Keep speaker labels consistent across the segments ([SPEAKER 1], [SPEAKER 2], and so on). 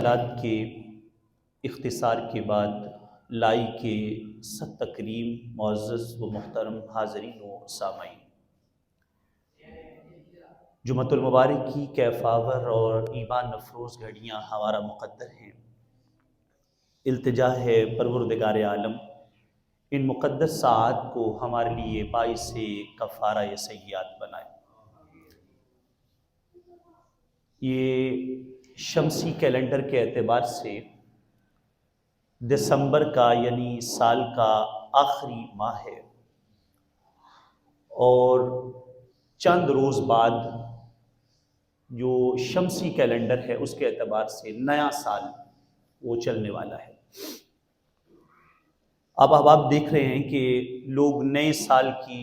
[SPEAKER 1] حالات کے اختصار کے بعد لائی کے ست تکریم معزز و محترم حاضرین و سامعین، جمعۃ المبارک کی کیفاور اور ایمان افروز گھڑیاں ہمارا مقدر ہیں۔ التجا ہے پروردگار عالم ان مقدس ساعات کو ہمارے لیے باعث کفارہ سیئات بنائے۔ یہ شمسی کیلنڈر کے اعتبار سے دسمبر کا یعنی سال کا آخری ماہ ہے، اور چند روز بعد جو شمسی کیلنڈر ہے اس کے اعتبار سے نیا سال وہ چلنے والا ہے۔ اب آپ دیکھ رہے ہیں کہ لوگ نئے سال کی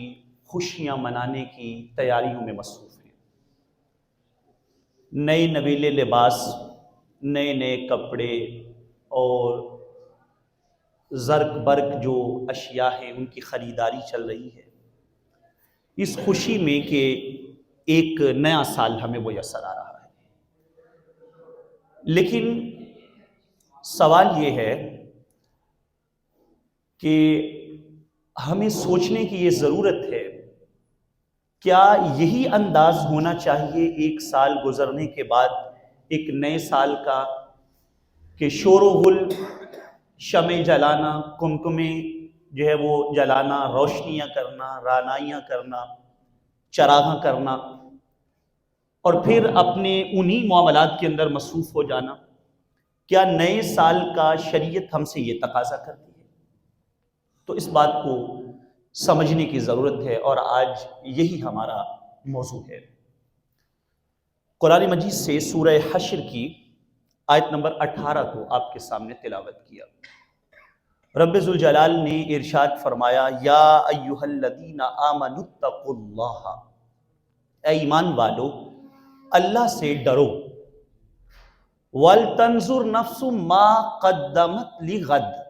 [SPEAKER 1] خوشیاں منانے کی تیاریوں میں مصروف ہیں۔ نئے نویلے لباس، نئے نئے کپڑے اور زرق برق جو اشیاء ہیں ان کی خریداری چل رہی ہے، اس خوشی میں کہ ایک نیا سال ہمیں میسر آ رہا ہے۔ لیکن سوال یہ ہے کہ ہمیں سوچنے کی یہ ضرورت ہے، کیا یہی انداز ہونا چاہیے ایک سال گزرنے کے بعد ایک نئے سال کا، کہ شور و غل، شمع جلانا، کمکمے جو ہے وہ جلانا، روشنیاں کرنا، رعنائیاں کرنا، چراغاں کرنا، اور پھر اپنے انہی معاملات کے اندر مصروف ہو جانا؟ کیا نئے سال کا شریعت ہم سے یہ تقاضا کرتی ہے؟ تو اس بات کو سمجھنے کی ضرورت ہے، اور آج یہی ہمارا موضوع ہے۔ قرآن مجید سے سورہ حشر کی آیت نمبر 18 کو آپ کے سامنے تلاوت کیا۔ رب ذوالجلال نے ارشاد فرمایا، یا ایھا الذین آمنوا اتقوا اللہ، اے ایمان والو اللہ سے ڈرو، وَلْتَنْظُرْ نَفْسٌ مَا قَدَّمَتْ لِغَدٍ،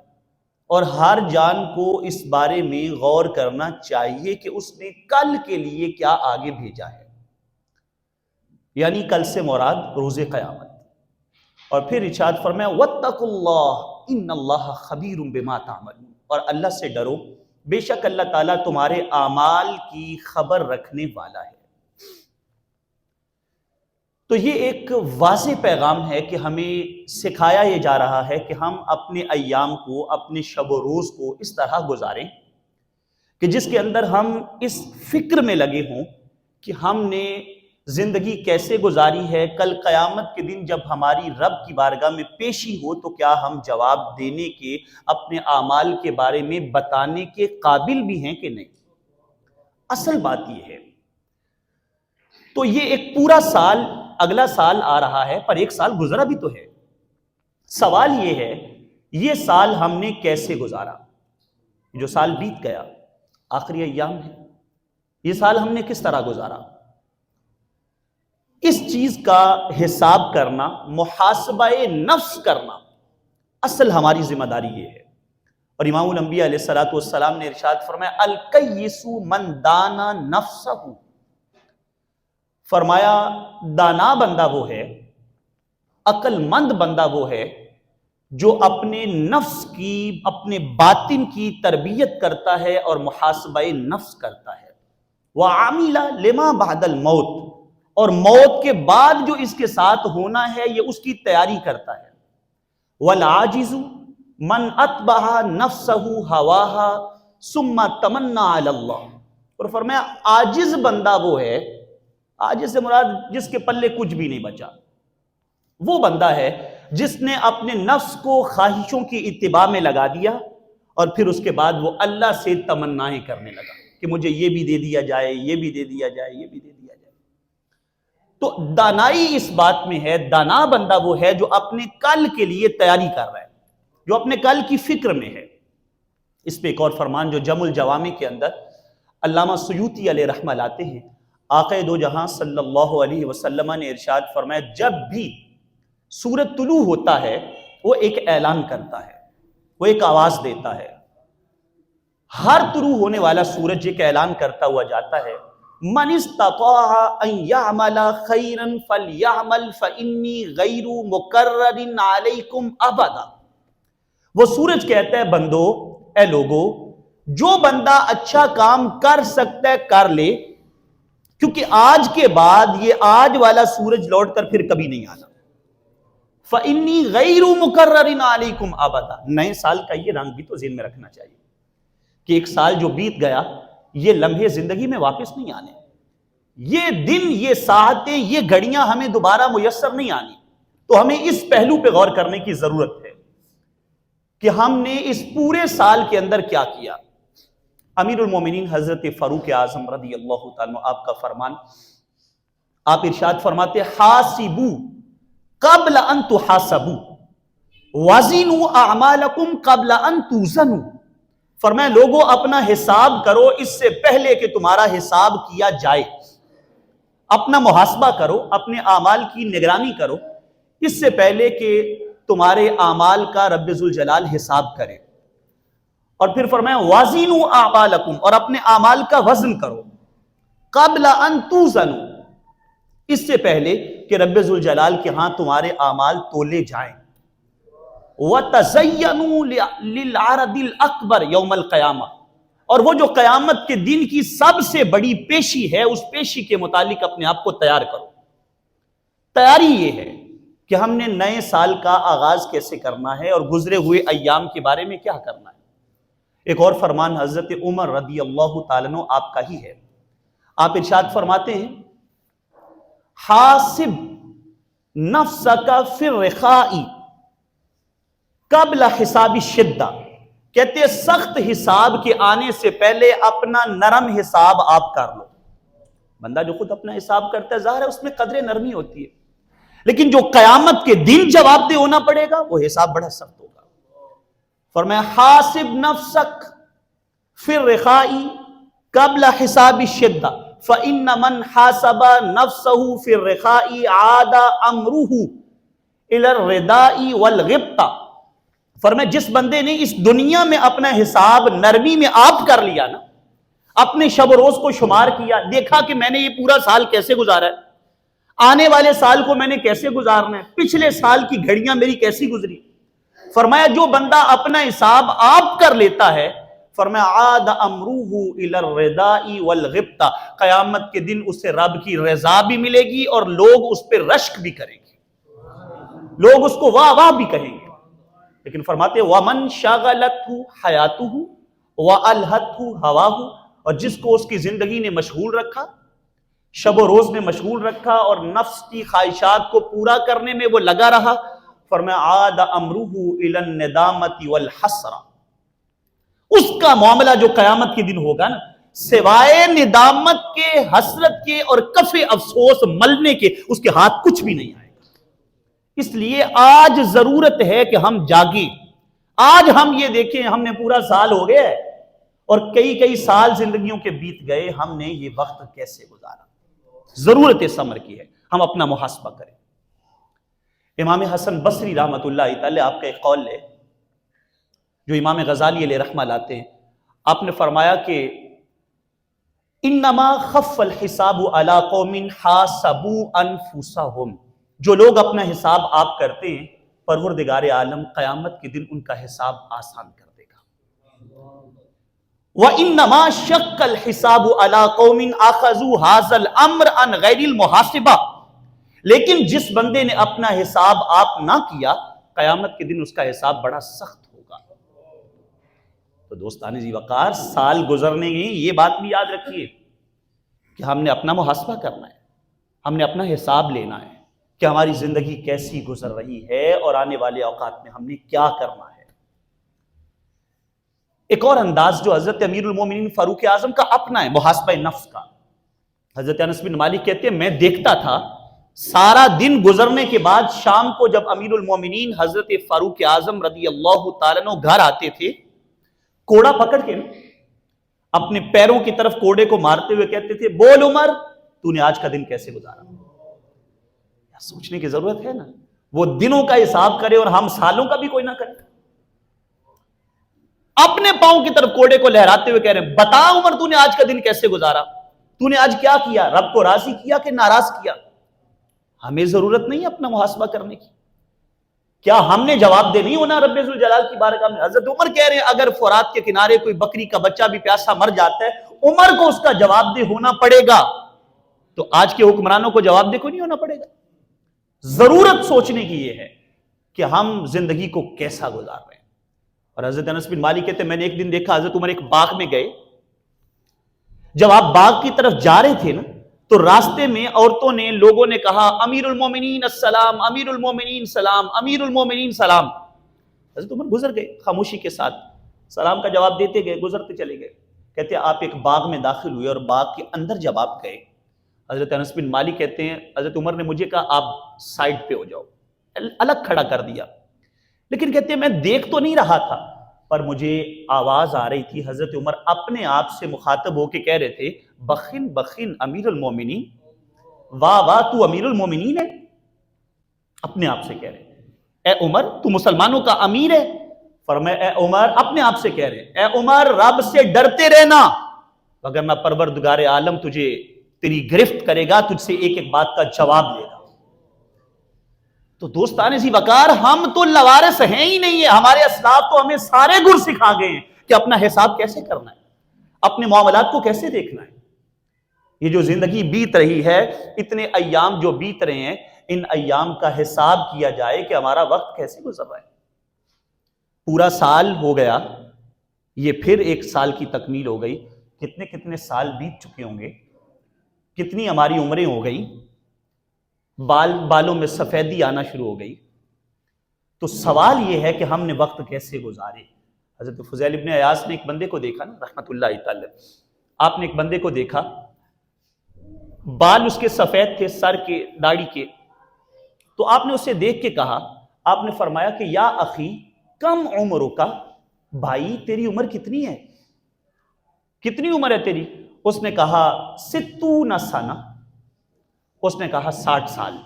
[SPEAKER 1] اور ہر جان کو اس بارے میں غور کرنا چاہیے کہ اس نے کل کے لیے کیا آگے بھیجا ہے، یعنی کل سے مراد روز قیامت۔ اور پھر ارشاد فرمایا، وَاتَّقُوا اللَّهَ إِنَّ اللَّهَ خَبِيرٌ بِمَا تَعْمَلُونَ، اور اللہ سے ڈرو، بے شک اللہ تعالیٰ تمہارے اعمال کی خبر رکھنے والا ہے۔ تو یہ ایک واضح پیغام ہے کہ ہمیں سکھایا یہ جا رہا ہے کہ ہم اپنے ایام کو، اپنے شب و روز کو اس طرح گزاریں کہ جس کے اندر ہم اس فکر میں لگے ہوں کہ ہم نے زندگی کیسے گزاری ہے، کل قیامت کے دن جب ہماری رب کی بارگاہ میں پیشی ہو تو کیا ہم جواب دینے کے، اپنے اعمال کے بارے میں بتانے کے قابل بھی ہیں کہ نہیں۔ اصل بات یہ ہے۔ تو یہ ایک پورا سال، اگلا سال آ رہا ہے، پر ایک سال گزرا بھی تو ہے۔ سوال یہ ہے، یہ سال ہم نے کیسے گزارا؟ جو سال بیت گیا، آخری ایام ہے، یہ سال ہم نے کس طرح گزارا؟ اس چیز کا حساب کرنا، محاسبہ نفس کرنا، اصل ہماری ذمہ داری یہ ہے۔ اور امام الانبیاء علیہ السلام نے ارشاد فرمایا، الکیس من دانا نفسہ، فرمایا دانا بندہ وہ ہے، عقل مند بندہ وہ ہے جو اپنے نفس کی، اپنے باطن کی تربیت کرتا ہے اور محاسبہ نفس کرتا ہے۔ وَعَمِلَ لِمَا بَعْدَ الْمَوْتِ، اور موت کے بعد جو اس کے ساتھ ہونا ہے یہ اس کی تیاری کرتا ہے۔ وَالْعَاجِزُ مَنْ أَتْبَعَ نَفْسَهُ هَوَاهَا ثُمَّ تَمَنَّى عَلَى اللَّهِ، اور فرمایا عاجز بندہ وہ ہے، عاجز سے مراد جس کے پلے کچھ بھی نہیں بچا، وہ بندہ ہے جس نے اپنے نفس کو خواہشوں کی اتباع میں لگا دیا، اور پھر اس کے بعد وہ اللہ سے تمنائیں کرنے لگا کہ مجھے یہ بھی دے دیا جائے، یہ بھی دے دیا جائے، یہ بھی دے دیا جائے۔ تو دانائی اس بات میں ہے، دانا بندہ وہ ہے جو اپنے کل کے لیے تیاری کر رہا ہے، جو اپنے کل کی فکر میں ہے۔ اس پہ ایک اور فرمان جو جمع الجوامع کے اندر علامہ سیوطی علیہ رحمہ لاتے ہیں، آقا دو جہاں صلی اللہ علیہ وسلم نے ارشاد فرمایا، جب بھی سورج طلوع ہوتا ہے وہ ایک اعلان کرتا ہے، وہ ایک آواز دیتا ہے۔ ہر طلوع ہونے والا سورج ایک اعلان کرتا ہوا جاتا ہے من استطاع ان يعمل خيرا فليعمل فاني غير مكرر عليكم ابدا. وہ سورج کہتا ہے بندو، اے لوگو، جو بندہ اچھا کام کر سکتا ہے کر لے، کیونکہ آج کے بعد یہ آج والا سورج لوٹ کر پھر کبھی نہیں آنا. فَإِنِّي غَيْرُ مُكَرَّرٍ عَلَيْكُمْ أَبَدًا. نئے سال کا یہ رنگ بھی تو ذہن میں رکھنا چاہیے کہ ایک سال جو بیت گیا، یہ لمحے زندگی میں واپس نہیں آنے، یہ دن، یہ ساعتیں، یہ گھڑیاں ہمیں دوبارہ میسر نہیں آنی. تو ہمیں اس پہلو پہ غور کرنے کی ضرورت ہے کہ ہم نے اس پورے سال کے اندر کیا کیا. امیر المومنین حضرت فاروق اعظم رضی اللہ تعالیٰ عنہ، آپ کا فرمان، آپ ارشاد فرماتے حاسبو قبل ان تحاسبو وزنوا اعمالکم قبل ان توزنوا. فرمایا لوگوں اپنا حساب کرو اس سے پہلے کہ تمہارا حساب کیا جائے. اپنا محاسبہ کرو، اپنے اعمال کی نگرانی کرو اس سے پہلے کہ تمہارے اعمال کا رب ذوالجلال حساب کرے. اور پھر فرمایا وزنوا اعمالکم، اور اپنے اعمال کا وزن کرو، قبل ان توزنوا، اس سے پہلے کہ رب ذوالجلال کے ہاں تمہارے اعمال تولے جائیں. وَتَزَيَّنُوا لِلْعَرَضِ الْأَكْبَرِ يَوْمَ الْقِيَامَةِ، اور وہ جو قیامت کے دن کی سب سے بڑی پیشی ہے، اس پیشی کے متعلق اپنے آپ کو تیار کرو. تیاری یہ ہے کہ ہم نے نئے سال کا آغاز کیسے کرنا ہے اور گزرے ہوئے ایام کے بارے میں کیا کرنا ہے. ایک اور فرمان حضرت عمر رضی اللہ تعالیٰ عنہ آپ کا ہی ہے. آپ ارشاد فرماتے ہیں حاسب نفسک فی الرخاء قبل حساب الشدہ. کہتے سخت حساب کے آنے سے پہلے اپنا نرم حساب آپ کر لو. بندہ جو خود اپنا حساب کرتا ہے ظاہر ہے اس میں قدر نرمی ہوتی ہے، لیکن جو قیامت کے دن جواب دہ ہونا پڑے گا وہ حساب بڑا سخت ہوگا. فرمایا حاسب نفسک فی الرخاء قبل حساب الشدہ فإن من حاسب نفسه في الرخاء عاد امره الى الرداء والغبطہ. فرمایا جس بندے نے اس دنیا میں اپنا حساب نرمی میں آپ کر لیا نا، اپنے شب و روز کو شمار کیا، دیکھا کہ میں نے یہ پورا سال کیسے گزارا ہے، آنے والے سال کو میں نے کیسے گزارنا ہے، پچھلے سال کی گھڑیاں میری کیسی گزری. فرمایا جو بندہ اپنا حساب آپ کر لیتا ہے، فرمایا عاد امروہ الی الرداء والغبطہ، قیامت کے دن اسے رب کی رضا بھی ملے گی اور لوگ اس پہ رشک بھی کریں گے، لوگ اس کو واہ واہ بھی کہیں گے. لیکن فرماتے وَمَنْ شَغَلَتْهُ حَيَاتُهُ وَأَلْهَتْهُ هَوَاهُ، اور جس کو اس کی زندگی نے مشغول رکھا، شب و روز میں مشغول رکھا اور نفس کی خواہشات کو پورا کرنے میں وہ لگا رہا، فرمایا عاد امروہ الی الندامۃ والحسرہ. اس کا معاملہ جو قیامت کے دن ہوگا نا، سوائے ندامت کے، حسرت کے اور کف افسوس ملنے کے اس کے ہاتھ کچھ بھی نہیں آئے گا. اس لیے آج ضرورت ہے کہ ہم جاگیں. آج ہم یہ دیکھیں ہم نے پورا سال ہو گیا ہے اور کئی سال زندگیوں کے بیت گئے، ہم نے یہ وقت کیسے گزارا. ضرورت ثمر کی ہے ہم اپنا محاسبہ کریں. امام حسن بصری رحمۃ اللہ تعالی آپ کا ایک قول ہے جو امام غزالی علیہ رحمہ لاتے ہیں. آپ نے فرمایا کہ انما خف الحساب علی قوم حاسبوا انفسهم، جو لوگ اپنا حساب آپ کرتے ہیں پروردگار عالم قیامت کے دن ان کا حساب آسان کر دے گا. وانما شق الحساب علی قوم اخذوا هذا الامر عن غیر المحاسبہ، لیکن جس بندے نے اپنا حساب آپ نہ کیا قیامت کے دن اس کا حساب بڑا سخت ہوگا. تو دوستان ذی وقار، سال گزرنے گے یہ بات بھی یاد رکھیے کہ ہم نے اپنا محاسبہ کرنا ہے، ہم نے اپنا حساب لینا ہے کہ ہماری زندگی کیسی گزر رہی ہے اور آنے والے اوقات میں ہم نے کیا کرنا ہے. ایک اور انداز جو حضرت امیر المومنین فاروق اعظم کا اپنا ہے محاسبہ نفس کا. حضرت انس بن مالک کہتے ہیں میں دیکھتا تھا سارا دن گزرنے کے بعد شام کو جب امیر المومنین حضرت فاروق اعظم رضی اللہ تعالیٰ عنہ گھر آتے تھے، کوڑا پکڑ کے اپنے پیروں کی طرف کوڑے کو مارتے ہوئے کہتے تھے بول عمر تو نے آج کا دن کیسے گزارا. سوچنے کی ضرورت ہے نا، وہ دنوں کا حساب کرے اور ہم سالوں کا بھی کوئی نہ کرے. اپنے پاؤں کی طرف کوڑے کو لہراتے ہوئے کہہ رہے ہیں بتا عمر تو نے آج کا دن کیسے گزارا. تو نے آج کیا کیا؟ رب کو راضی کیا کہ ناراض کیا؟ ہمیں ضرورت نہیں ہے اپنا محاسبہ کرنے کی. کیا ہم نے جواب دہ نہیں ہونا رب ذوالجلال کی بارگاہ میں؟ حضرت عمر کہہ رہے ہیں اگر فرات کے کنارے کوئی بکری کا بچہ بھی پیاسا مر جاتا ہے, عمر کو اس کا جواب دہ ہونا پڑے گا, تو آج کے حکمرانوں کو جواب دہ کو نہیں ہونا پڑے گا؟ ضرورت سوچنے کی یہ ہے کہ ہم زندگی کو کیسا گزار رہے ہیں. اور حضرت انس بن مالک کہتے ہیں میں نے ایک دن دیکھا حضرت عمر ایک باغ میں گئے, جب آپ باغ کی طرف جا رہے تھے نا تو راستے میں عورتوں نے, لوگوں نے کہا امیر المومنین السلام, امیر المومنین سلام, امیر المومنین سلام. حضرت عمر گزر گئے خاموشی کے ساتھ, سلام کا جواب دیتے گئے, گزرتے چلے گئے. کہتے ہیں آپ ایک باغ میں داخل ہوئے اور باغ کے اندر جب آپ گئے, حضرت انس بن مالک کہتے ہیں حضرت عمر نے مجھے کہا آپ سائڈ پہ ہو جاؤ, الگ کھڑا کر دیا. لیکن کہتے ہیں میں دیکھ تو نہیں رہا تھا, پر مجھے آواز آ رہی تھی. حضرت عمر اپنے آپ سے مخاطب ہو کے کہہ رہے تھے بخن بخن امیر المومنین, واہ واہ تو امیر المومنین ہے. اپنے آپ سے کہہ رہے اے عمر تو مسلمانوں کا امیر ہے. فرمایا اے عمر, اپنے آپ سے کہہ رہے اے عمر رب سے ڈرتے رہنا, وگرنہ پروردگار عالم تجھے تیری گرفت کرے گا, تجھ سے ایک ایک بات کا جواب لے گا. تو دوستان ذی وقار, ہم تو لوارث ہیں ہی نہیں ہے. ہمارے اسلاف تو ہمیں سارے گر سکھا گئے ہیں کہ اپنا حساب کیسے کرنا ہے, اپنے معاملات کو کیسے دیکھنا ہے. یہ جو زندگی بیت رہی ہے, اتنے ایام جو بیت رہے ہیں, ان ایام کا حساب کیا جائے کہ ہمارا وقت کیسے گزر رہا ہے. پورا سال ہو گیا, یہ پھر ایک سال کی تکمیل ہو گئی. کتنے کتنے سال بیت چکے ہوں گے, کتنی ہماری عمریں ہو گئی, بالوں میں سفیدی آنا شروع ہو گئی. تو سوال یہ ہے کہ ہم نے وقت کیسے گزارے. حضرت فضیل ابن عیاض نے ایک بندے کو دیکھا نا رحمت اللہ تعالی, آپ نے ایک بندے کو دیکھا, بال اس کے سفید تھے سر کے داڑھی کے, تو آپ نے اسے دیکھ کے کہا, آپ نے فرمایا کہ یا اخی کم عمروں کا, بھائی تیری عمر کتنی ہے, کتنی عمر ہے تیری؟ اس نے کہا 60 سنہ, اس نے کہا 60 سال,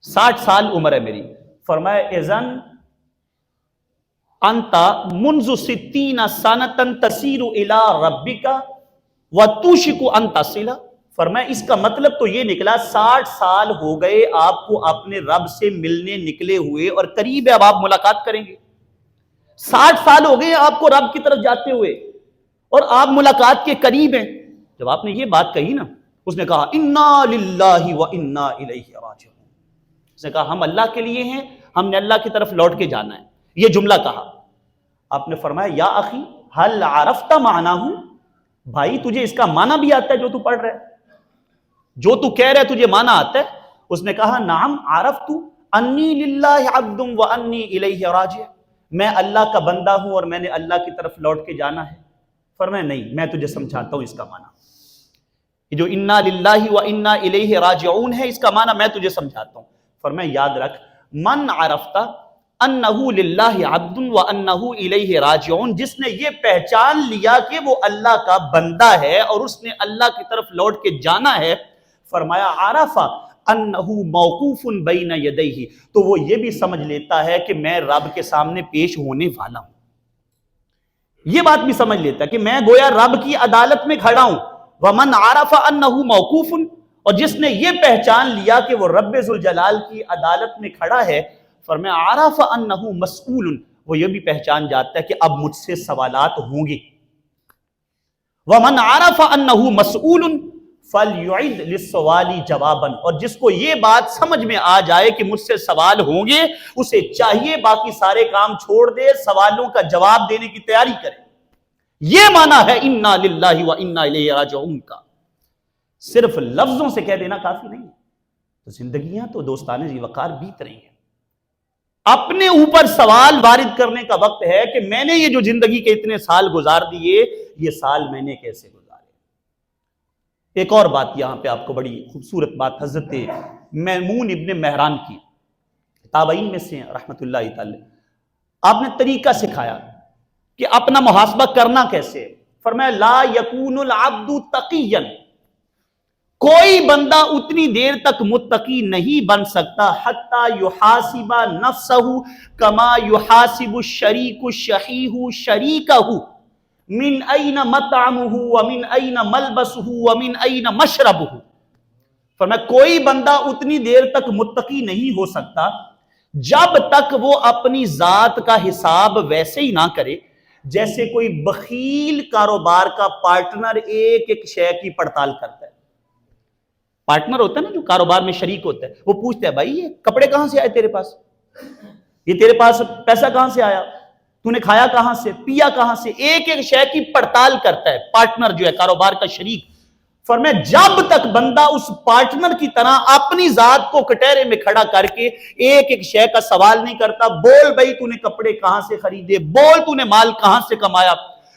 [SPEAKER 1] 60 سال عمر ہے میری. فرمایا اذن انت منذ 60 سنۃ تسیر الی ربک وتوشک ان تصل. فرمایا اس کا مطلب تو یہ نکلا 60 سال ہو گئے آپ کو اپنے رب سے ملنے نکلے ہوئے, اور قریب ہے اب آپ ملاقات کریں گے. 60 سال ہو گئے آپ کو رب کی طرف جاتے ہوئے, اور آپ ملاقات کے قریب ہیں. جب آپ نے یہ بات کہی نا, اس نے کہا انا للہ و انا الیہ راجعون. اس نے کہا ہم اللہ کے لیے ہیں, ہم نے اللہ کی طرف لوٹ کے جانا ہے. یہ جملہ کہا. آپ نے فرمایا یا اخی هل عرفت معناه, بھائی تجھے اس کا معنی بھی آتا ہے جو تو پڑھ رہا ہے, جو تو کہہ رہا ہے تجھے معنی آتا ہے؟ اس نے کہا نعم عرفت انی للہ عبد و انی الیہ راجع, میں اللہ کا بندہ ہوں اور میں نے اللہ کی طرف لوٹ کے جانا ہے. فرمایا نہیں, میں تجھے سمجھاتا ہوں اس کا معنی. یہ جو انا للہ و انا الیہ راجعون ہے, اس کا معنی میں تجھے سمجھاتا ہوں. فرمایا یاد رکھ, من عرفت انہ للہ عبد و انہ الیہ راجعون, جس نے یہ پہچان لیا کہ وہ اللہ کا بندہ ہے اور اس نے اللہ کی طرف لوٹ کے جانا ہے. فرمایا عرف انہ موقوف بین یدیہ, تو وہ یہ بھی سمجھ لیتا ہے کہ میں رب کے سامنے پیش ہونے والا ہوں. یہ بات بھی سمجھ لیتا ہے کہ میں گویا رب کی عدالت میں کھڑا ہوں. ومن عرف انہ موقوف, اور جس نے یہ پہچان لیا کہ وہ رب ذوالجلال کی عدالت میں کھڑا ہے, فرمایا عرف انہ مسئول, وہ یہ بھی پہچان جاتا ہے کہ اب مجھ سے سوالات ہوں گے. ومن عرف انہ مسئول فلیعد للسوال جوابا, اور جس کو یہ بات سمجھ میں آ جائے کہ مجھ سے سوال ہوں گے, اسے چاہیے باقی سارے کام چھوڑ دے, سوالوں کا جواب دینے کی تیاری کرے. یہ معنی ہے انا للہ و انا الیہ راجعون کا. صرف لفظوں سے کہہ دینا کافی نہیں. تو زندگیاں تو دوستان ذی وقار بیت رہی ہیں. اپنے اوپر سوال وارد کرنے کا وقت ہے کہ میں نے یہ جو زندگی کے اتنے سال گزار دیے, یہ سال میں نے کیسے گزارے. ایک اور بات یہاں پہ آپ کو بڑی خوبصورت بات حضرت میمون ابن مہران کی, تابعین میں سے رحمت اللہ تعالی, آپ نے طریقہ سکھایا کہ اپنا محاسبہ کرنا کیسے. فرمایا لا یکون العبد تقیا, کوئی بندہ اتنی دیر تک متقی نہیں بن سکتا حتی یحاسب نفسہ کما یحاسب الشریک الشحیح شریکہ, من این مطعمہ ومن این ملبسہ ومن این مشربہ. فرمایا کوئی بندہ اتنی دیر تک متقی نہیں ہو سکتا جب تک وہ اپنی ذات کا حساب ویسے ہی نہ کرے جیسے کوئی بخیل کاروبار کا پارٹنر ایک ایک شے کی پڑتال کرتا ہے. پارٹنر ہوتا ہے نا جو کاروبار میں شریک ہوتا ہے, وہ پوچھتا ہے بھائی یہ کپڑے کہاں سے آئے تیرے پاس, یہ تیرے پاس پیسہ کہاں سے آیا, تو نے کھایا کہاں سے, پیا کہاں سے, ایک ایک شے کی پڑتال کرتا ہے پارٹنر جو ہے کاروبار کا شریک. فرمایا جب تک بندہ اس پارٹنر کی طرح اپنی ذات کو کٹہرے میں کھڑا کر کے ایک ایک شے کا سوال نہیں کرتا, بول بھائی تو نے کپڑے کہاں سے خریدے, بول تو نے مال کہاں سے کمایا,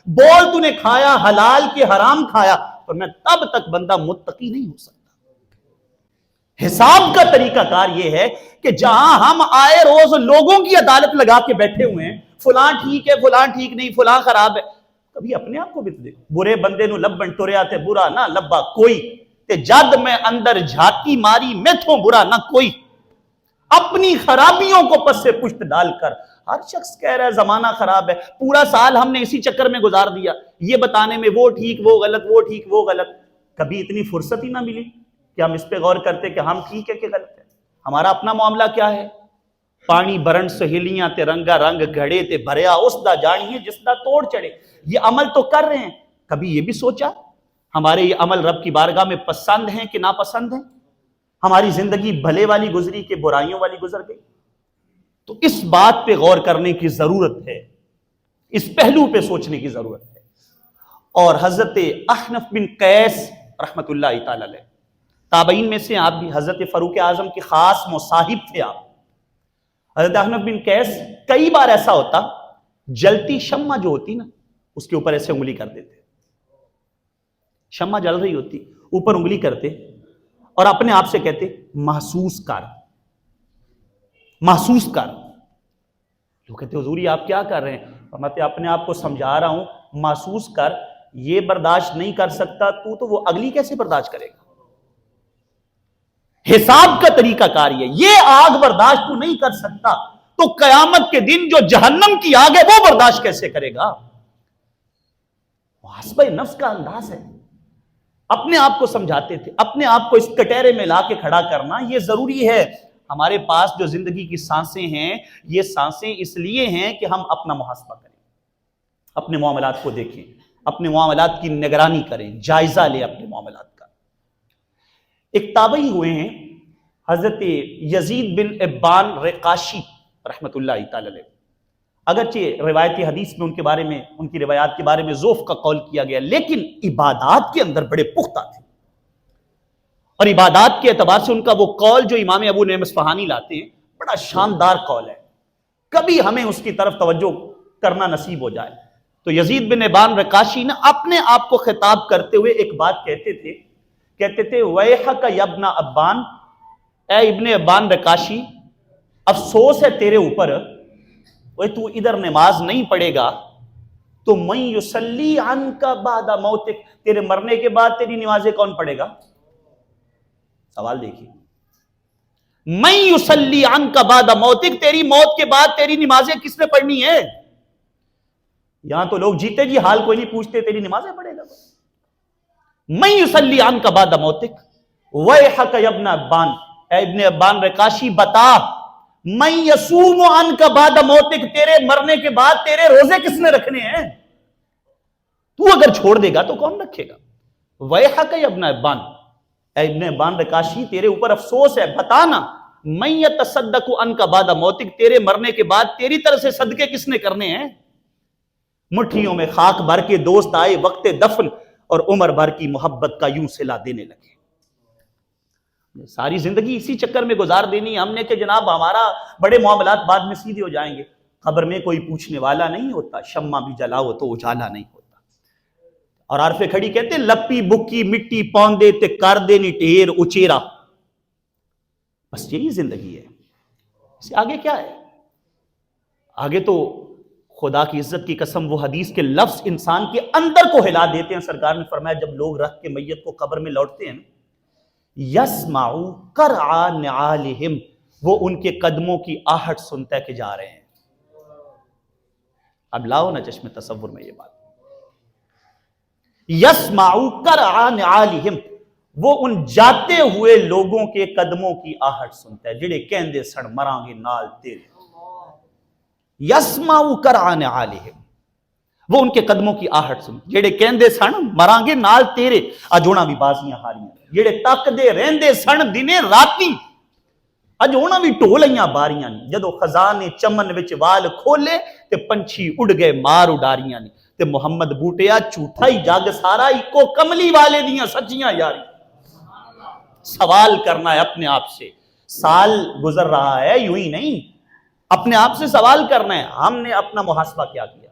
[SPEAKER 1] بول تو نے کھایا حلال کے حرام کھایا, فرمایا تب تک بندہ متقی نہیں ہو سکتا. حساب کا طریقہ کار یہ ہے کہ جہاں ہم آئے روز لوگوں کی عدالت لگا کے بیٹھے ہوئے ہیں, فلاں ٹھیک ہے فلاں ٹھیک نہیں, فلاں خراب ہے, کبھی اپنے آپ کو بھی تو دیکھو. برے بندے نو لبن ٹریا تے برا نہ لبا کوئی, تے جد میں اندر جھاتی ماری میں تھوں برا نہ کوئی. اپنی خرابیوں کو پس سے پشت ڈال کر ہر شخص کہہ رہا ہے زمانہ خراب ہے, پورا سال ہم نے اسی چکر میں گزار دیا, یہ بتانے میں وہ ٹھیک وہ غلط وہ ٹھیک وہ غلط. کبھی اتنی فرصت ہی نہ ملی کہ ہم اس پہ غور کرتے کہ ہم ٹھیک ہے کہ غلط ہے. ہمارا اپنا معاملہ کیا ہے, پانی برن سہیلیاں تے رنگا رنگ گھڑے تے بھریا اس دا جانی ہے جس دا توڑ چڑھے. یہ عمل تو کر رہے ہیں, کبھی یہ بھی سوچا ہمارے یہ عمل رب کی بارگاہ میں پسند ہیں کہ ناپسند ہیں, ہماری زندگی بھلے والی گزری کہ برائیوں والی گزر گئی. تو اس بات پہ غور کرنے کی ضرورت ہے, اس پہلو پہ سوچنے کی ضرورت ہے. اور حضرت احنف بن قیس رحمت اللہ تعالی علیہ, تابعین میں سے آپ بھی, حضرت فاروق اعظم کے خاص مصاحب تھے آپ. حضرت احنف بن قیس کئی بار ایسا ہوتا جلتی شمع جو ہوتی نا اس کے اوپر ایسے انگلی کر دیتے, شمع جل رہی ہوتی اوپر انگلی کرتے اور اپنے آپ سے کہتے محسوس کر محسوس کر. لوگ کہتے حضور یہ آپ کیا کر رہے ہیں, فرماتے اپنے آپ کو سمجھا رہا ہوں محسوس کر, یہ برداشت نہیں کر سکتا تو وہ اگلی کیسے برداشت کرے گا. حساب کا طریقہ کار یہ آگ برداشت تو نہیں کر سکتا تو قیامت کے دن جو جہنم کی آگ ہے وہ برداشت کیسے کرے گا. محاسبہ نفس کا انداز ہے. اپنے آپ کو سمجھاتے تھے, اپنے آپ کو اس کٹہرے میں لا کے کھڑا کرنا یہ ضروری ہے. ہمارے پاس جو زندگی کی سانسیں ہیں یہ سانسیں اس لیے ہیں کہ ہم اپنا محاسبہ کریں, اپنے معاملات کو دیکھیں, اپنے معاملات کی نگرانی کریں, جائزہ لیں اپنے معاملات کا. ایک تابعی ہوئے ہیں حضرت یزید بن ابان رقاشی رحمت اللہ تعالی علیہ. اگرچہ روایتی حدیث میں ان کے بارے میں, ان کی روایات کے بارے میں ذوف کا قول کیا گیا, لیکن عبادات کے اندر بڑے پختہ تھے. اور عبادات کے اعتبار سے ان کا وہ قول جو امام ابو نعیم اصفہانی لاتے ہیں بڑا شاندار قول ہے, کبھی ہمیں اس کی طرف توجہ کرنا نصیب ہو جائے. تو یزید بن ابان رقاشی نے اپنے آپ کو خطاب کرتے ہوئے ایک بات کہتے تھے ویحک یا ابن ابان, اے ابن ابان رقاشی افسوس ہے تیرے اوپر, وہ تو ادھر نماز نہیں پڑھے گا تو من یصلی عنک بعد موتک, تیرے مرنے کے بعد تیری نمازیں کون پڑھے گا. سوال دیکھیے, من یصلی عنک بعد موتک, تیری موت کے بعد تیری نمازیں کس نے پڑھنی ہے. یہاں تو لوگ جیتے جی حال کوئی نہیں پوچھتے, تیری نمازیں پڑھے گا. من یصلی عنک بعد موتک ویحک یا ابن ابان, اے ابن ابان رقاشی بتا من یصوم عنک بعد موتک, تیرے مرنے کے بعد تیرے روزے کس نے رکھنے ہیں. تو اگر چھوڑ دے گا تو کون رکھے گا. ویحک یا ابن ابان, اے ابن ابان رقاشی تیرے اوپر افسوس ہے, بتانا من یتصدق عنک بعد موتک, تیرے مرنے کے بعد تیری طرف سے صدقے کس نے کرنے ہیں. مٹھیوں میں خاک بھر کے دوست آئے وقت دفن اور عمر بھر کی محبت کا یوں صلہ دینے لگے. ساری زندگی اسی چکر میں گزار دینی ہم نے کہ جناب ہمارا بڑے معاملات بعد میں سیدھے ہو جائیں گے. قبر میں کوئی پوچھنے والا نہیں ہوتا, شمع بھی جلاؤ تو اجالا نہیں ہوتا. اور عارف کھڑی کہتے لپی بکی مٹی پوندے تے کر دینی ٹھیر اچیرا. بس یہی زندگی ہے, اس سے آگے کیا ہے. آگے تو خدا کی عزت کی قسم وہ حدیث کے لفظ انسان کے اندر کو ہلا دیتے ہیں. سرکار نے فرمایا جب لوگ رکھ کے میت کو قبر میں لوٹتے ہیں, یسمع قرع نعالہم, وہ ان کے قدموں کی آہٹ سنتا ہے کہ جا رہے ہیں. اب لاؤ نا چشم تصور میں یہ بات. یسمعو کرع نعالہم، وہ ان جاتے ہوئے لوگوں کے قدموں کی آہٹ سنتا ہے جڑے کہندے سن مراں گے نال تیرے. یسمعو کرع نعالہم، وہ ان کے قدموں کی آہٹ سن جڑے کہندے سن مراں گے نال تیرے. اج ہونا بھی بازیاں ہاریاں جڑے تک دے رہندے سن دنے راتی، اج ہونا بھی ٹولیاں باریاں نہیں. جدو خزانے چمن وچ وال کھولے تے پنچھی اڑ گئے مار اڈاریاں نہیں. تے محمد بوٹیا جھوٹا ہی جگ سارا اکو کملی والے دیاں سچیاں یاری. سوال کرنا ہے اپنے آپ سے. سال گزر رہا ہے یوں ہی نہیں، اپنے آپ سے سوال کرنا ہے ہم نے اپنا محاسبہ کیا کیا.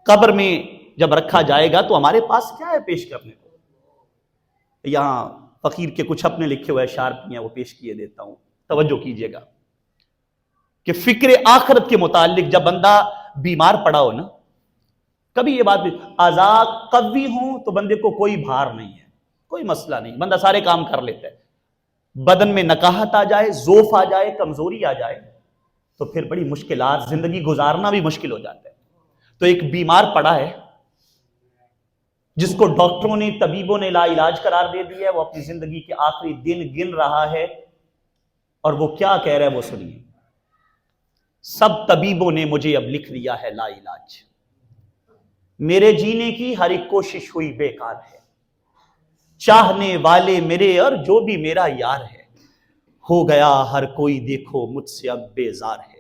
[SPEAKER 1] قبر میں جب رکھا جائے گا تو ہمارے پاس کیا ہے پیش کرنے کو. یہاں فقیر کے کچھ اپنے لکھے ہوئے اشعار بھی ہیں، وہ پیش کیے دیتا ہوں، توجہ کیجئے گا کہ فکر آخرت کے متعلق جب بندہ بیمار پڑا ہو نا، کبھی یہ بات بھی اعضاء قوی ہوں تو بندے کو کوئی بھار نہیں ہے، کوئی مسئلہ نہیں، بندہ سارے کام کر لیتا ہے. بدن میں نکاہت آ جائے، ضعف آ جائے، کمزوری آ جائے تو پھر بڑی مشکلات، زندگی گزارنا بھی مشکل ہو جاتا ہے. تو ایک بیمار پڑا ہے جس کو ڈاکٹروں نے، طبیبوں نے لا علاج قرار دے دیا ہے، وہ اپنی زندگی کے آخری دن گن رہا ہے، اور وہ کیا کہہ رہا ہے وہ سنیے. سب طبیبوں نے مجھے اب لکھ دیا ہے لا علاج، میرے جینے کی ہر ایک کوشش ہوئی بیکار ہے. چاہنے والے میرے اور جو بھی میرا یار ہے، ہو گیا ہر کوئی دیکھو مجھ سے اب بیزار ہے.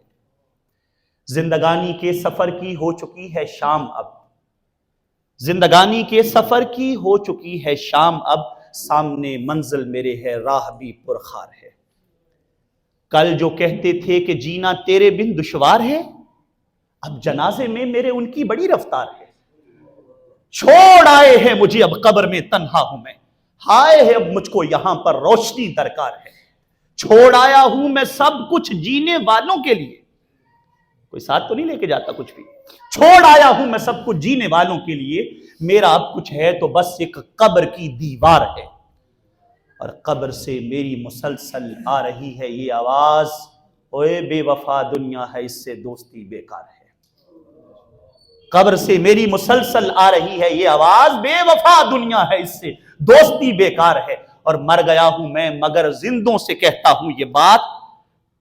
[SPEAKER 1] زندگانی کے سفر کی ہو چکی ہے شام اب، زندگانی کے سفر کی ہو چکی ہے شام اب، سامنے منزل میرے ہے راہ بھی پرخار ہے. کل جو کہتے تھے کہ جینا تیرے بن دشوار ہے، اب جنازے میں میرے ان کی بڑی رفتار ہے. چھوڑ آئے ہیں مجھے اب قبر میں تنہا ہوں میں، ہائے ہے اب مجھ کو یہاں پر روشنی درکار ہے. چھوڑ آیا ہوں میں سب کچھ جینے والوں کے لیے، کوئی ساتھ تو نہیں لے کے جاتا کچھ بھی. چھوڑ آیا ہوں میں سب کچھ جینے والوں کے لیے، میرا اب کچھ ہے تو بس ایک قبر کی دیوار ہے. اور قبر سے میری مسلسل آ رہی ہے یہ آواز، اوے بے وفا دنیا ہے اس سے دوستی بیکار ہے. قبر سے میری مسلسل آ رہی ہے یہ آواز، بے وفا دنیا ہے اس سے دوستی بیکار ہے. اور مر گیا ہوں میں مگر زندوں سے کہتا ہوں یہ بات،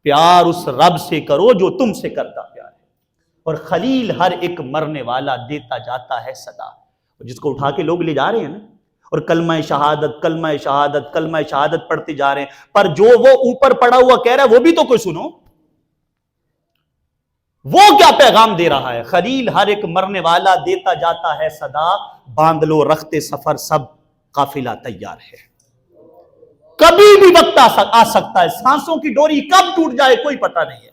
[SPEAKER 1] پیار اس رب سے کرو جو تم سے کرتا پیار ہے. اور خلیل ہر ایک مرنے والا دیتا جاتا ہے صدا، جس کو اٹھا کے لوگ لے جا رہے ہیں نا، اور کلمہ شہادت کلمہ شہادت کلمہ شہادت پڑھتے جا رہے ہیں، پر جو وہ اوپر پڑا ہوا کہہ رہا ہے وہ بھی تو کوئی سنو، وہ کیا پیغام دے رہا ہے. خلیل ہر ایک مرنے والا دیتا جاتا ہے صدا، باندھ لو رخت سفر سب قافلہ تیار ہے. کبھی بھی وقت آ سکتا ہے، سانسوں کی ڈوری کب ٹوٹ جائے کوئی پتہ نہیں ہے،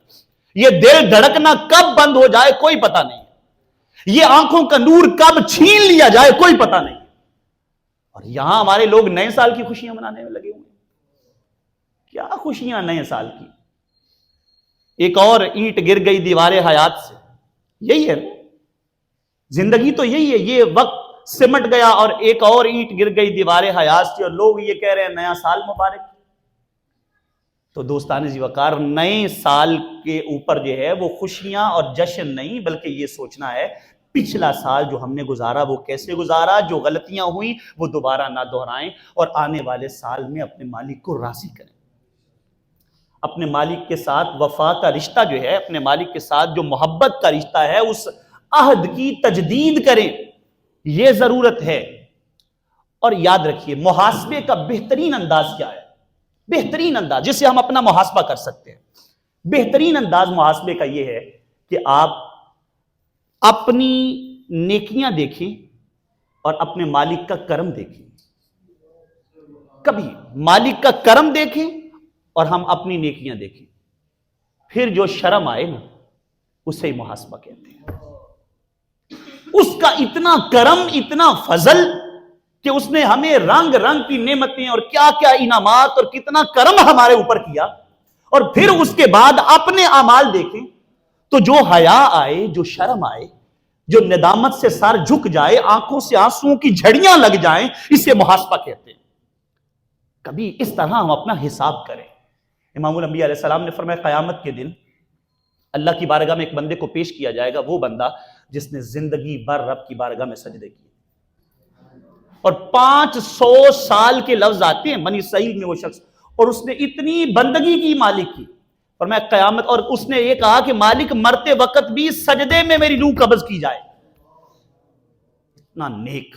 [SPEAKER 1] یہ دل دھڑکنا کب بند ہو جائے کوئی پتہ نہیں ہے، یہ آنکھوں کا نور کب چھین لیا جائے کوئی پتہ نہیں. اور یہاں ہمارے لوگ نئے سال کی خوشیاں منانے میں لگے ہوئے ہیں. کیا خوشیاں نئے سال کی؟ ایک اور اینٹ گر گئی دیوار حیات سے، یہی ہے زندگی تو یہی ہے. یہ وقت سمٹ گیا اور ایک اور اینٹ گر گئی دیوار حیات سے، اور لوگ یہ کہہ رہے ہیں نیا سال مبارک. تو دوستان ذی وقار، نئے سال کے اوپر جو ہے وہ خوشیاں اور جشن نہیں، بلکہ یہ سوچنا ہے پچھلا سال جو ہم نے گزارا وہ کیسے گزارا، جو غلطیاں ہوئیں وہ دوبارہ نہ دہرائیں، اور آنے والے سال میں اپنے مالک کو راضی کریں. اپنے مالک کے ساتھ وفا کا رشتہ جو ہے، اپنے مالک کے ساتھ جو محبت کا رشتہ ہے، اس عہد کی تجدید کریں، یہ ضرورت ہے. اور یاد رکھیے محاسبے کا بہترین انداز کیا ہے، بہترین انداز جس سے ہم اپنا محاسبہ کر سکتے ہیں، بہترین انداز محاسبے کا یہ ہے کہ آپ اپنی نیکیاں دیکھیں اور اپنے مالک کا کرم دیکھیں. کبھی مالک کا کرم دیکھیں اور ہم اپنی نیکیاں دیکھیں، پھر جو شرم آئے نا اسے ہی محاسبہ کہتے ہیں. اس کا اتنا کرم، اتنا فضل کہ اس نے ہمیں رنگ رنگ کی نعمتیں اور کیا کیا انعامات اور کتنا کرم ہمارے اوپر کیا، اور پھر اس کے بعد اپنے اعمال دیکھیں تو جو حیا آئے، جو شرم آئے، جو ندامت سے سر جھک جائے، آنکھوں سے آنسوؤں کی جھڑیاں لگ جائیں، اسے محاسبہ کہتے ہیں. کبھی اس طرح ہم اپنا حساب کریں. امام الانبیاء علیہ السلام نے فرمایا قیامت کے دن اللہ کی بارگاہ میں ایک بندے کو پیش کیا جائے گا، وہ بندہ جس نے زندگی بھر رب کی بارگاہ میں سجدے کیے. اور 500 سال کے لفظ آتے ہیں بنی اسرائیل میں وہ شخص، اور اس نے اتنی بندگی کی مالک کی، اور میں قیامت، اور اس نے یہ کہا کہ مالک مرتے وقت بھی سجدے میں میری روح قبض کی جائے. اتنا نیک،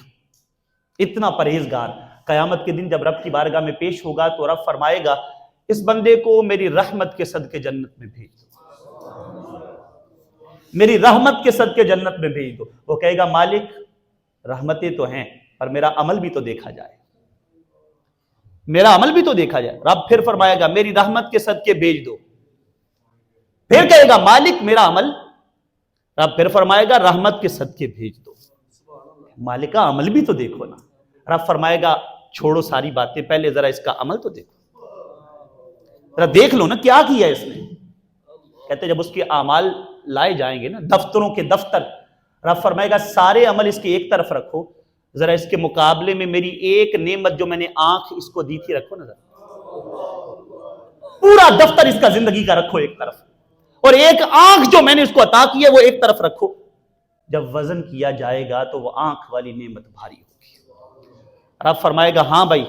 [SPEAKER 1] اتنا پرہیزگار، قیامت کے دن جب رب کی بارگاہ میں پیش ہوگا تو رب فرمائے گا اس بندے کو میری رحمت کے صدقے جنت میں بھیج دو، میری رحمت کے صدقے جنت میں بھیج دو. وہ کہے گا مالک رحمتیں تو ہیں پر میرا عمل بھی تو دیکھا جائے، میرا عمل بھی تو دیکھا جائے. رب پھر فرمائے گا میری رحمت کے صدقے بھیج دو. پھر کہے گا مالک میرا عمل. رب پھر فرمائے گا رحمت کے صدقے بھیج دو. مالک کا عمل بھی تو دیکھو نا. رب فرمائے گا چھوڑو ساری باتیں، پہلے ذرا اس کا عمل تو دیکھو، ذرا دیکھ لو نا کیا کیا اس نے. کہتے جب اس کے اعمال لائے جائیں گے نا، دفتروں کے دفتر، رب فرمائے گا سارے عمل اس کے ایک طرف رکھو، ذرا اس کے مقابلے میں میری ایک نعمت جو میں نے آنکھ اس کو دی تھی رکھو نا، ذرا پورا دفتر اس کا زندگی کا رکھو ایک طرف، اور ایک آنکھ جو میں نے اس کو عطا کی ہے وہ ایک طرف رکھو. جب وزن کیا جائے گا تو وہ آنکھ والی نعمت بھاری ہوگی. رب فرمائے گا ہاں بھائی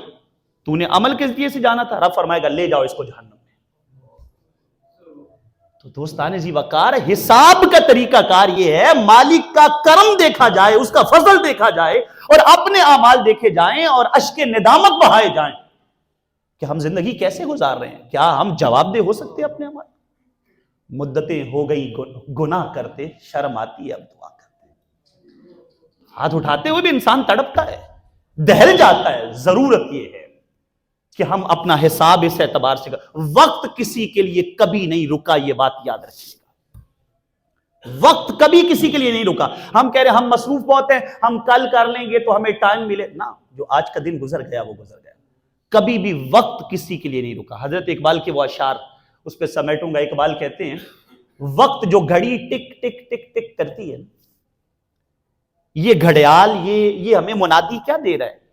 [SPEAKER 1] تو نے عمل کس لیے سے جانا تھا. رب فرمائے گا لے جاؤ اس کو جہنم میں. تو دوستان ذی وقار، حساب کا طریقہ کار یہ ہے مالک کا کرم دیکھا جائے، اس کا فضل دیکھا جائے، اور اپنے اعمال دیکھے جائیں اور اشک ندامت بہائے جائیں کہ ہم زندگی کیسے گزار رہے ہیں. کیا ہم جواب دہ ہو سکتے ہیں اپنے اعمال؟ مدتیں ہو گئی گناہ کرتے، شرم آتی ہے اب دعا کرتے. ہاتھ اٹھاتے ہوئے بھی انسان تڑپتا ہے، دہل جاتا ہے. ضرورت یہ ہے کہ ہم اپنا حساب اس اعتبار سے وقت کسی کے لیے کبھی نہیں رکا، یہ بات یاد رکھیے گا. وقت کبھی کسی کے لیے نہیں رکا. ہم کہہ رہے ہیں ہم مصروف بہت ہیں، ہم کل کر لیں گے تو ہمیں ٹائم ملے نا. جو آج کا دن گزر گیا وہ گزر گیا. کبھی بھی وقت کسی کے لیے نہیں رکا. حضرت اقبال کے وہ اشعار اس پہ سمیٹوں گا. اقبال کہتے ہیں وقت جو گھڑی ٹک ٹک ٹک ٹک کرتی ہے، یہ گھڑیال یہ ہمیں منادی کیا دے رہا ہے.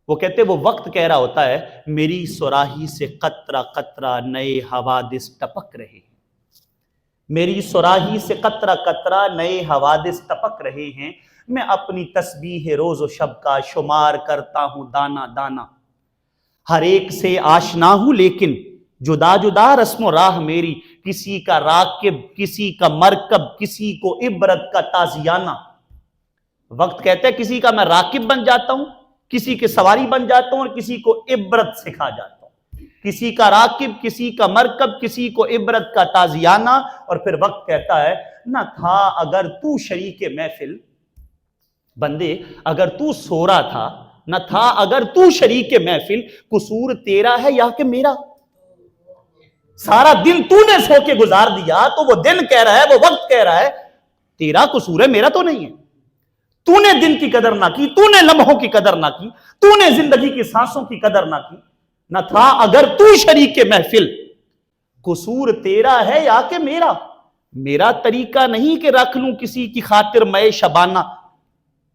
[SPEAKER 1] وہ کہتے وہ وقت کہہ رہا ہوتا ہے میری صراحی سے قطرہ قطرہ نئے حوادث ٹپک رہے ہیں، میری صراحی سے قطرہ قطرہ نئے حوادث ٹپک رہے ہیں. میں اپنی تسبیح روز و شب کا شمار کرتا ہوں دانا دانا. ہر ایک سے آشنا ہوں لیکن جدا جدا رسم و راہ میری. کسی کا راکب، کسی کا مرکب، کسی کو عبرت کا تازیانہ. وقت کہتا ہے کسی کا میں راکب بن جاتا ہوں، کسی کے سواری بن جاتا ہوں، اور کسی کو عبرت سکھا جاتا ہوں. کسی کا راکب، کسی کا مرکب، کسی کو عبرت کا تازیانہ. اور پھر وقت کہتا ہے نہ تھا اگر تو شریک محفل، بندے اگر تو سو رہا تھا، نہ تھا اگر تو شریک محفل، قصور تیرا ہے یا کہ میرا. سارا دن تو نے سو کے گزار دیا تو وہ دن کہہ رہا ہے، وہ وقت کہہ رہا ہے تیرا قصور ہے، میرا تو نہیں ہے. تو نے دن کی قدر نہ کی، تو نے لمحوں کی قدر نہ کی، تو نے زندگی کی سانسوں کی قدر نہ کی. نہ تھا اگر تو شریک محفل، قصور تیرا ہے یا کہ میرا. میرا طریقہ نہیں کہ رکھ لوں کسی کی خاطر میں شبانہ.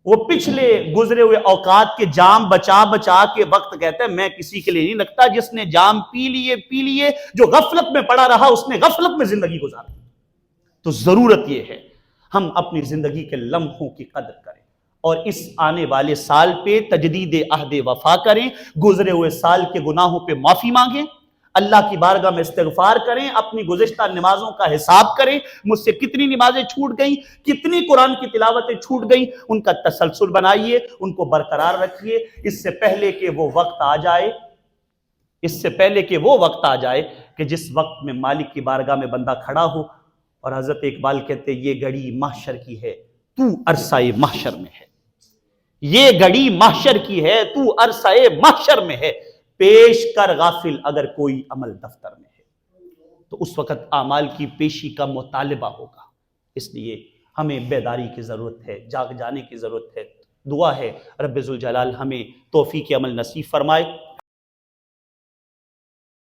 [SPEAKER 1] وہ پچھلے گزرے ہوئے اوقات کے جام بچا بچا کے وقت کہتا ہے میں کسی کے لیے نہیں رکھتا. جس نے جام پی لیے، جو غفلت میں پڑا رہا اس نے غفلت میں زندگی گزاری. تو ضرورت یہ ہے ہم اپنی زندگی کے لمحوں کی قدر کریں، اور اس آنے والے سال پہ تجدید عہد وفا کریں. گزرے ہوئے سال کے گناہوں پہ معافی مانگیں، اللہ کی بارگاہ میں استغفار کریں، اپنی گزشتہ نمازوں کا حساب کریں. مجھ سے کتنی نمازیں چھوٹ گئیں، کتنی قرآن کی تلاوتیں چھوٹ گئیں، ان کا تسلسل بنائیے، ان کو برقرار رکھیے. اس سے پہلے کہ وہ وقت آ جائے کہ جس وقت میں مالک کی بارگاہ میں بندہ کھڑا ہو. اور حضرت اقبال کہتے یہ گھڑی محشر کی ہے، تو عرصہ محشر میں ہے. یہ گھڑی محشر کی ہے، تو عرصہ محشر میں ہے. پیش کر غافل اگر کوئی عمل دفتر میں ہے. تو اس وقت اعمال کی پیشی کا مطالبہ ہوگا. اس لیے ہمیں بیداری کی ضرورت ہے، جاگ جانے کی ضرورت ہے. دعا ہے رب ذوالجلال ہمیں توفیق عمل نصیب فرمائے.